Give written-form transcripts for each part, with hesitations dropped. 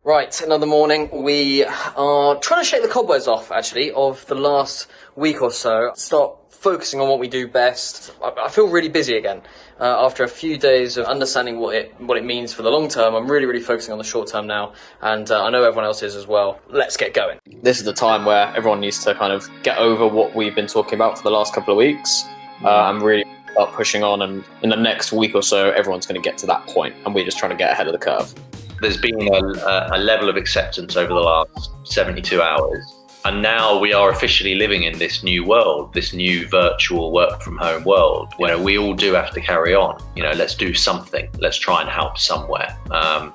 Right, another morning. We are trying to shake the cobwebs off, actually, of the last week or so. Start focusing on what we do best. I feel really busy again. After a few days of understanding what it means for the long term, I'm really focusing on the short term now, and I know everyone else is as well. Let's get going. This is the time where everyone needs to kind of get over what we've been talking about for the last couple of weeks. I'm really up pushing on, and in the next week or so, everyone's going to get to that point, and we're just trying to get ahead of the curve. There's been a level of acceptance over the last 72 hours. And now we are officially living in this new world, this new virtual work from home world, where we all do have to carry on. Let's do something. Let's try and help somewhere. And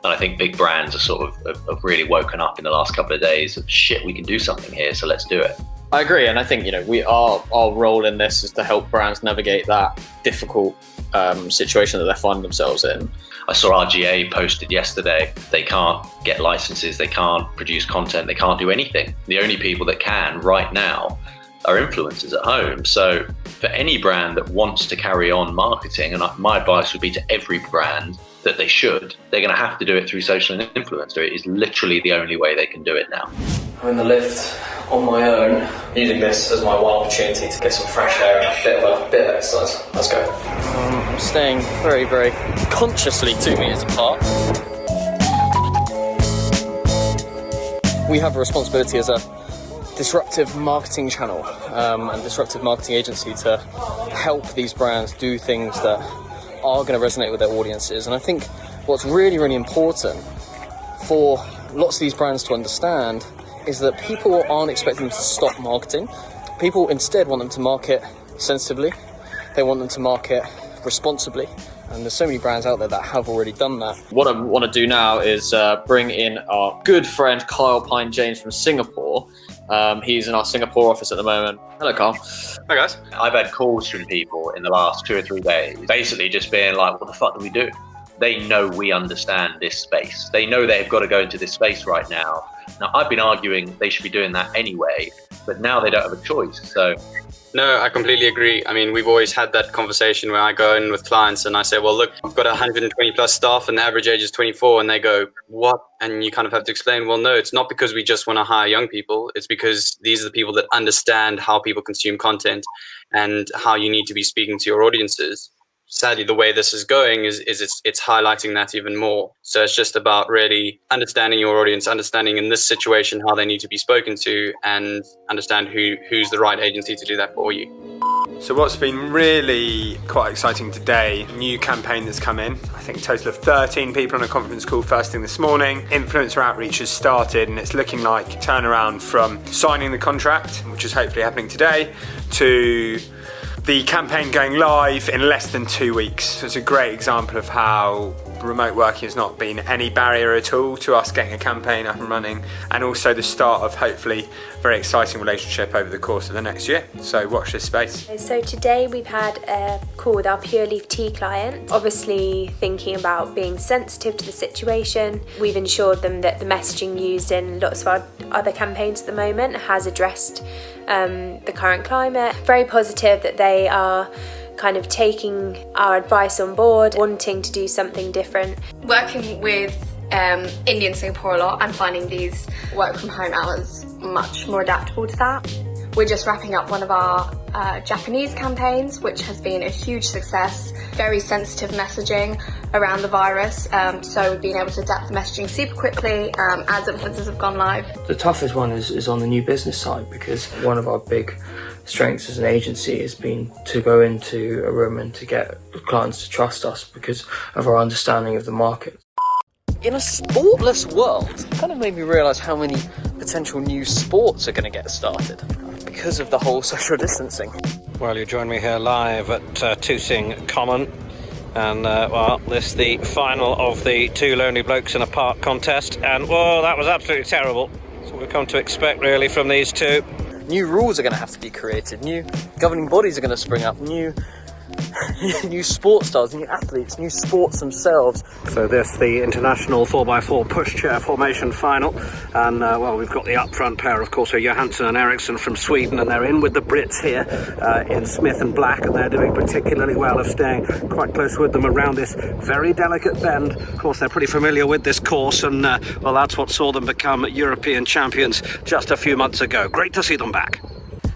I think big brands are sort of have really woken up in the last couple of days of shit, we can do something here, so let's do it. I agree, and I think our role in this is to help brands navigate that difficult situation that they find themselves in. I saw RGA posted yesterday, they can't get licenses, they can't produce content, they can't do anything. The only people that can right now are influencers at home. So for any brand that wants to carry on marketing, and my advice would be to every brand that they're going to have to do it through social influencer. It is literally the only way they can do it now. I'm in the lift on my own, using this as my one opportunity to get some fresh air and a bit of exercise. Let's go. I'm staying very consciously 2 meters apart. We have a responsibility as a disruptive marketing channel and disruptive marketing agency to help these brands do things that are going to resonate with their audiences. And I think what's really important for lots of these brands to understand is that people aren't expecting them to stop marketing. People instead want them to market sensitively. They want them to market responsibly. And there's so many brands out there that have already done that. What I want to do now is bring in our good friend Kyle Pine-James from Singapore. He's in our Singapore office at the moment. Hello, Kyle. Hi, guys. I've had calls from people in the last 2 or 3 days, basically just being like, what the fuck do we do? They know we understand this space. They know they've got to go into this space right now. Now, I've been arguing they should be doing that anyway, but now they don't have a choice. So, no, I completely agree. I mean, we've always had that conversation where I go in with clients and I say, well, look, I've got 120 plus staff and the average age is 24. And they go, what? And you kind of have to explain, well, no, it's not because we just want to hire young people. It's because these are the people that understand how people consume content and how you need to be speaking to your audiences. Sadly, the way this is going is it's highlighting that even more. So it's just about really understanding your audience, understanding in this situation how they need to be spoken to, and understand who's the right agency to do that for you. So what's been really quite exciting today, a new campaign that's come in. I think a total of 13 people on a conference call first thing this morning. Influencer outreach has started and it's looking like turnaround from signing the contract, which is hopefully happening today, to the campaign going live in less than 2 weeks. So it's a great example of how remote working has not been any barrier at all to us getting a campaign up and running, and also the start of hopefully a very exciting relationship over the course of the next year. So watch this space. So today we've had a call with our Pure Leaf Tea client, obviously thinking about being sensitive to the situation. We've ensured them that the messaging used in lots of our other campaigns at the moment has addressed the current climate. Very positive that they are kind of taking our advice on board, wanting to do something different. Working with India and Singapore a lot and finding these work from home hours much more adaptable to that. We're just wrapping up one of our Japanese campaigns, which has been a huge success. Very sensitive messaging around the virus, so we've been able to adapt the messaging super quickly as influencers have gone live. The toughest one is on the new business side, because one of our big strengths as an agency has been to go into a room and to get clients to trust us because of our understanding of the market. In a sportless world, it kind of made me realise how many potential new sports are going to get started because of the whole social distancing. Well, you join me here live at Toosing Common, and this is the final of the Two Lonely Blokes in a Park contest, and that was absolutely terrible. So we've come to expect really from these two. New rules are going to have to be created, new governing bodies are going to spring up, new new sports stars, new athletes, new sports themselves. So this, the international 4x4 pushchair formation final, and well, we've got the up front pair, of course, are Johansson and Eriksson from Sweden, and they're in with the Brits here in Smith and Black, and they're doing particularly well of staying quite close with them around this very delicate bend. Of course, they're pretty familiar with this course, and well, that's what saw them become European champions just a few months ago. Great to see them back.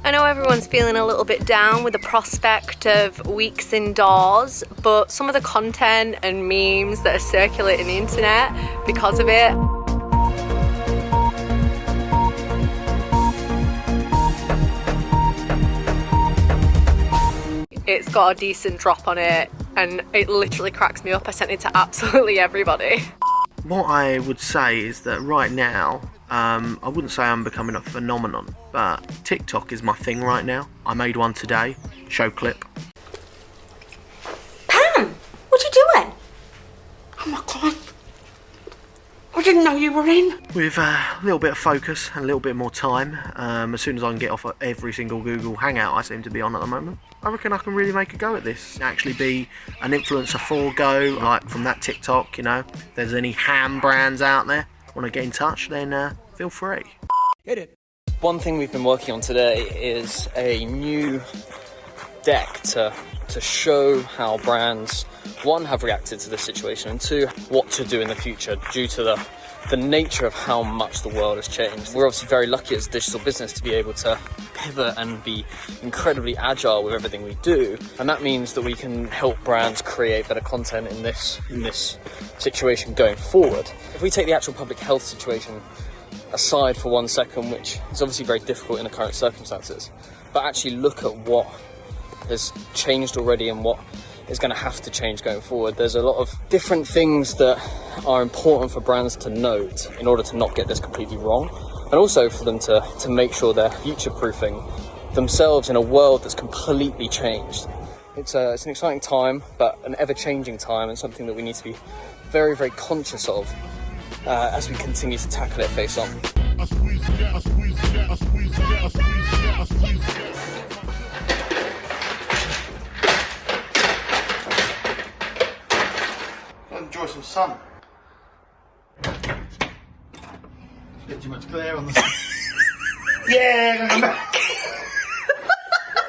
I know everyone's feeling a little bit down with the prospect of weeks indoors, but some of the content and memes that are circulating the internet because of it. It's got a decent drop on it and it literally cracks me up. I sent it to absolutely everybody. What I would say is that right now, I wouldn't say I'm becoming a phenomenon, but TikTok is my thing right now. I made one today, show clip. Pam, what are you doing? Oh my God, I didn't know you were in. With a little bit of focus and a little bit more time, as soon as I can get off of every single Google Hangout I seem to be on at the moment, I reckon I can really make a go at this. Actually be an influencer for go, like from that TikTok, you know. If there's any ham brands out there want to get in touch, then feel free. Hit it. One thing we've been working on today is a new deck to show how brands, one, have reacted to the situation, and two, what to do in the future due to the nature of how much the world has changed. We're obviously very lucky as a digital business to be able to pivot and be incredibly agile with everything we do, and that means that we can help brands create better content in this situation going forward. If we take the actual public health situation aside for 1 second, which is obviously very difficult in the current circumstances, but actually look at what has changed already and what is going to have to change going forward. There's a lot of different things that are important for brands to note in order to not get this completely wrong, and also for them to make sure they're future-proofing themselves in a world that's completely changed. It's an exciting time, but an ever-changing time, and something that we need to be very, very conscious of as we continue to tackle it face on. Enjoy some sun. Bit too much glare on the sun. Yeah,